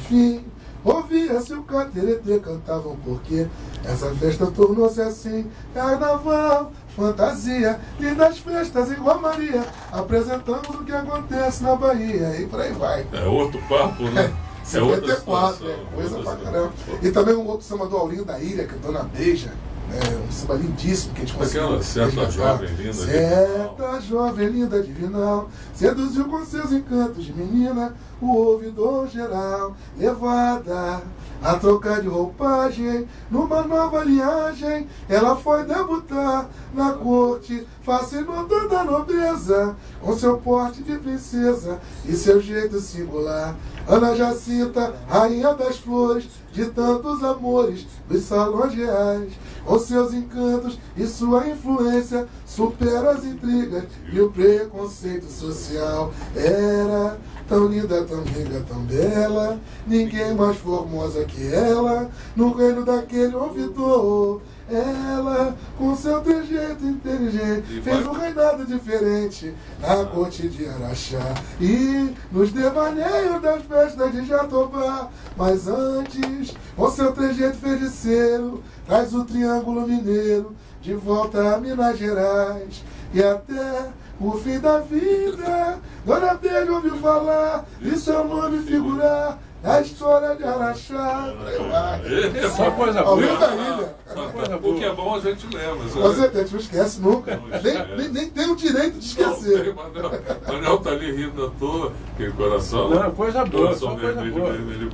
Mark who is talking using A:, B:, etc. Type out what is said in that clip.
A: enfim, ouvia-se o cateretê, cantavam porque essa festa tornou-se assim. Carnaval, fantasia, lindas festas igual Maria, apresentamos o que acontece na Bahia, e por aí vai.
B: É outro papo, né?
A: 54, coisa pra caramba. E também um outro samba do Aurinho da Ilha, cantando a Beija. Um samba lindíssimo que a gente conseguiu.
B: Aquela certa jovem linda.
A: Certa jovem linda divinal, seduziu com seus encantos de menina o ouvidor geral, levada a trocar de roupagem numa nova linhagem. Ela foi debutar na corte, fascinou toda a nobreza com seu porte de princesa e seu jeito singular. Ana Jacinta, rainha das flores, de tantos amores dos salões reais, com seus encantos e sua influência, supera as intrigas e o preconceito social. Era tão linda, tão rica, tão bela, ninguém mais formosa que ela, no reino daquele ouvidor. Ela, com seu trejeito inteligente, fez um reinado diferente na corte de Araxá e nos devaneios das festas de Jatobá. Mas antes, com seu trejeito feiticeiro, traz o Triângulo Mineiro de volta a Minas Gerais. E até o fim da vida, Dona Beija ouviu falar e seu nome figurar na história de Araxá.
B: Só coisa boa.
A: Aurinho da Ilha.
B: O que é bom a gente lembra.
A: Você a gente não esquece nunca. Nem tem o direito de esquecer.
B: O Manel tá ali rindo à toa, aquele coração.
C: Não, coisa boa,
B: coração
C: só coisa
B: vermelho,
C: boa.
B: vermelho,